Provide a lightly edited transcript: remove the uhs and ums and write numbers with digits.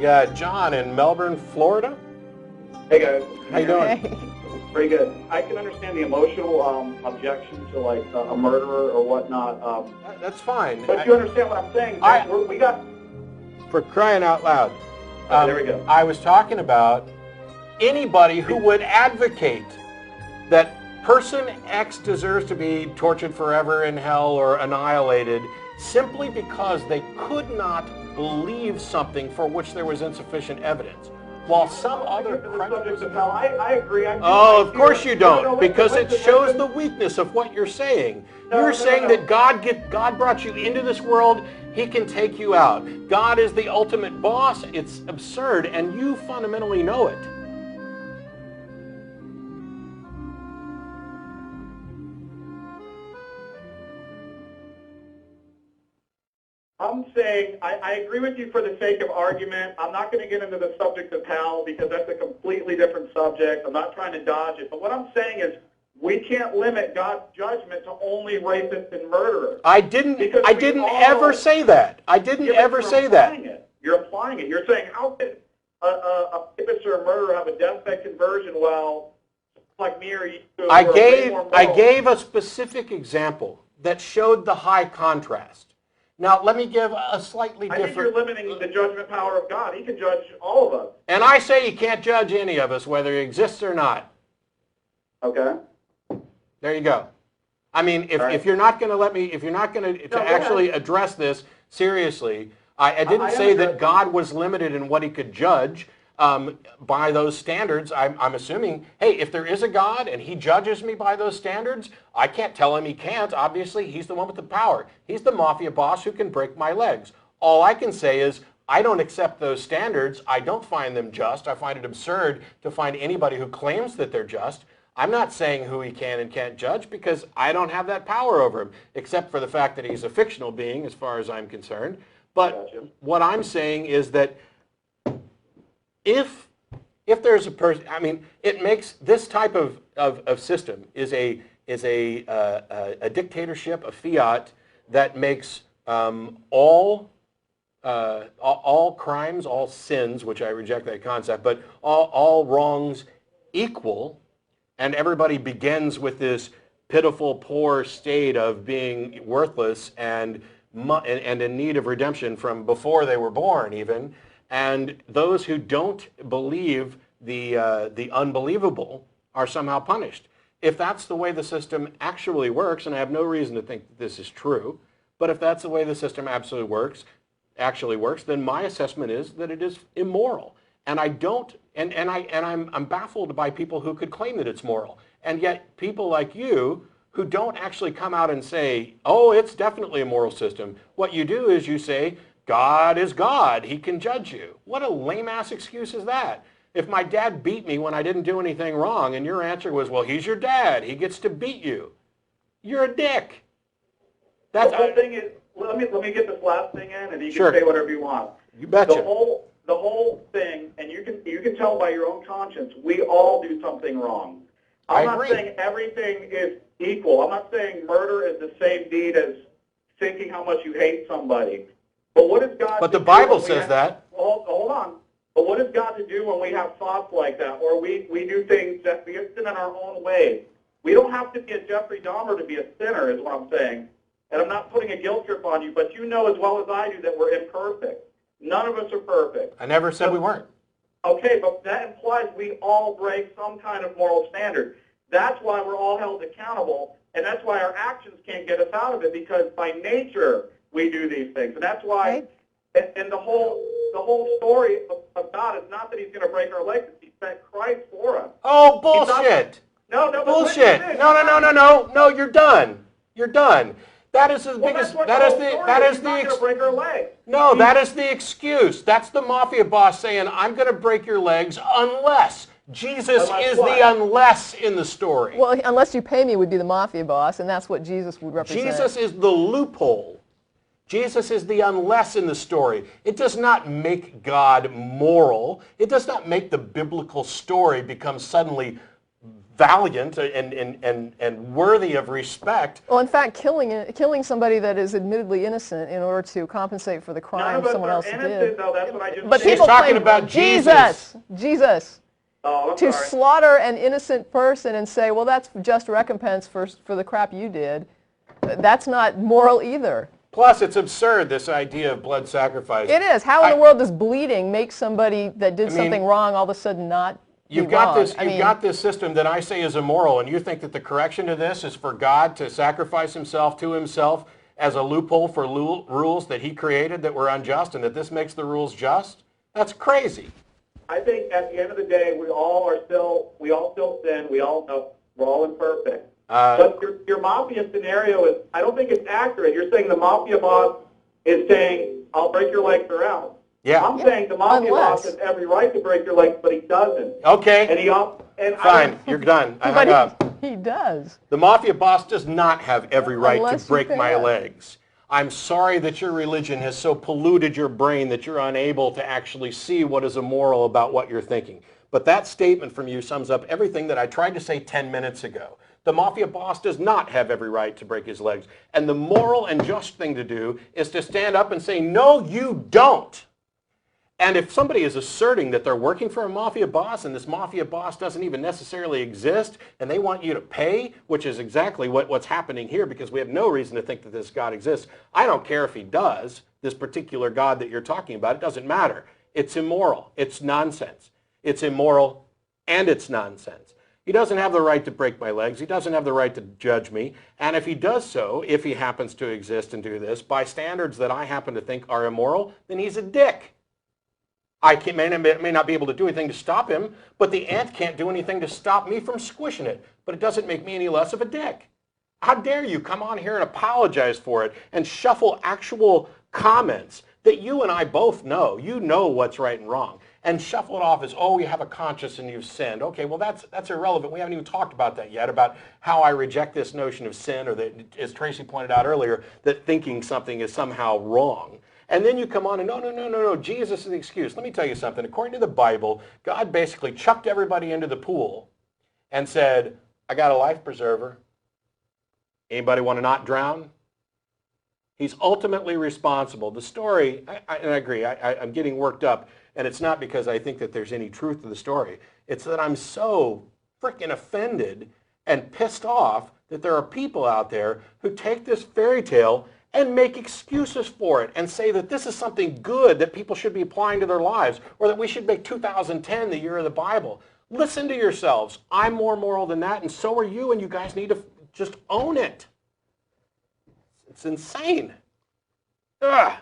We got John in Melbourne, Florida. Hey guys. How you doing? Hey. Pretty good. I can understand the emotional objection to like a murderer or whatnot. That's fine. But you understand what I'm saying? We got. For crying out loud. There we go. I was talking about anybody who would advocate that person X deserves to be tortured forever in hell or annihilated simply because they could not believe something for which there was insufficient evidence. While some other subjects of hell, I agree. of course you don't, because it shows the weakness of what you're saying. You're saying that God brought you into this world, He can take you out. God is the ultimate boss. It's absurd, and you fundamentally know it. I'm saying I agree with you for the sake of argument. I'm not going to get into the subject of hell because that's a completely different subject. I'm not trying to dodge it. But what I'm saying is we can't limit God's judgment to only rapists and murderers. I didn't ever say that. I didn't ever say that. You're applying it. You're saying, how could a rapist or a murderer have a deathbed conversion while like me or you? I gave a specific example that showed the high contrast. Now, let me give a slightly different... I think you're limiting the judgment power of God. He can judge all of us. And I say He can't judge any of us, whether He exists or not. Okay. There you go. I mean, if you're not going to let me, if you're not going to actually address this seriously, I didn't say that God was limited in what He could judge by those standards. I'm assuming, hey, if there is a God and He judges me by those standards, I can't tell Him He can't. Obviously, He's the one with the power. He's the mafia boss who can break my legs. All I can say is, I don't accept those standards. I don't find them just. I find it absurd to find anybody who claims that they're just. I'm not saying who He can and can't judge because I don't have that power over Him, except for the fact that He's a fictional being as far as I'm concerned. But what I'm saying is that if there's a person, I mean, it makes this type of system is a dictatorship, a fiat that makes all crimes, all sins, which I reject that concept, but all wrongs equal, and everybody begins with this pitiful, poor state of being worthless and in need of redemption from before they were born, even. And those who don't believe the unbelievable are somehow punished. If that's the way the system actually works, and I have no reason to think that this is true, but if that's the way the system actually works, then my assessment is that it is immoral. And I don't, I'm baffled by people who could claim that it's moral. And yet people like you who don't actually come out and say, oh, it's definitely a moral system. What you do is you say, God is God. He can judge you. What a lame-ass excuse is that? If my dad beat me when I didn't do anything wrong, and your answer was, well, he's your dad. He gets to beat you. You're a dick. That's the whole thing is, let me get this last thing in, and you can say whatever you want. You betcha. The whole thing, and you can tell by your own conscience, we all do something wrong. I'm not saying everything is equal. I'm not saying murder is the same deed as thinking how much you hate somebody. But what is God? But the Bible says that. Hold on. But what is God to do when we have thoughts like that, or we do things that we sin in our own way? We don't have to be a Jeffrey Dahmer to be a sinner, is what I'm saying. And I'm not putting a guilt trip on you, but you know as well as I do that we're imperfect. None of us are perfect. I never said we weren't. Okay, but that implies we all break some kind of moral standard. That's why we're all held accountable, and that's why our actions can't get us out of it, because by nature we do these things. And that's why, and the whole story of God is not that He's going to break our legs, He sent Christ for us. Oh, bullshit. No, bullshit. No, you're done. You're done. That is the biggest. That is the excuse. That's the mafia boss saying, "I'm going to break your legs unless Jesus is the unless in the story." Well, unless you pay me would be the mafia boss, and that's what Jesus would represent. Jesus is the loophole. Jesus is the unless in the story. It does not make God moral. It does not make the biblical story become suddenly valiant and worthy of respect. Well, in fact, killing somebody that is admittedly innocent in order to compensate for the None crime of us someone are else innocent, did. though. That's what I just But said. She's people talking claim about Jesus. Jesus. Oh, I'm To sorry. slaughter an innocent person and say, well, that's just recompense for the crap you did, that's not moral either. Plus, it's absurd, this idea of blood sacrifice. It is. How in the world does bleeding make somebody that did something wrong all of a sudden not You've be got wrong? this. You've got this system that I say is immoral, and you think that the correction to this is for God to sacrifice himself to himself as a loophole for rules that he created that were unjust, and that this makes the rules just? That's crazy. I think at the end of the day, we all still sin. We all know we're all imperfect. But your mafia scenario is, I don't think it's accurate. You're saying the mafia boss is saying, I'll break your legs or else. Yeah. I'm saying the mafia boss has every right to break your legs, but he doesn't. Okay. Fine, you're done. I hung But up. he does. The mafia boss does not have every right Unless to break you my can. legs. I'm sorry that your religion has so polluted your brain that you're unable to actually see what is immoral about what you're thinking. But that statement from you sums up everything that I tried to say 10 minutes ago. The mafia boss does not have every right to break his legs. And the moral and just thing to do is to stand up and say, no, you don't. And if somebody is asserting that they're working for a mafia boss and this mafia boss doesn't even necessarily exist and they want you to pay, which is exactly what's happening here because we have no reason to think that this God exists. I don't care if he does, this particular God that you're talking about. It doesn't matter. It's immoral. It's nonsense. It's immoral and it's nonsense. He doesn't have the right to break my legs. He doesn't have the right to judge me. And if he does so, if he happens to exist and do this, by standards that I happen to think are immoral, then he's a dick. I may not be able to do anything to stop him, but the ant can't do anything to stop me from squishing it. But it doesn't make me any less of a dick. How dare you come on here and apologize for it and shuffle actual comments that you and I both know. You know what's right and wrong. And shuffle it off as, oh, you have a conscience and you've sinned. Okay, well, that's irrelevant. We haven't even talked about that yet, about how I reject this notion of sin, or that, as Tracy pointed out earlier, that thinking something is somehow wrong. And then you come on and, no, Jesus is the excuse. Let me tell you something. According to the Bible, God basically chucked everybody into the pool and said, I got a life preserver. Anybody want to not drown? He's ultimately responsible. The story, and I agree, I'm getting worked up, and it's not because I think that there's any truth to the story. It's that I'm so freaking offended and pissed off that there are people out there who take this fairy tale and make excuses for it and say that this is something good that people should be applying to their lives, or that we should make 2010 the year of the Bible. Listen to yourselves. I'm more moral than that, and so are you, and you guys need to just own it. It's insane. Ugh.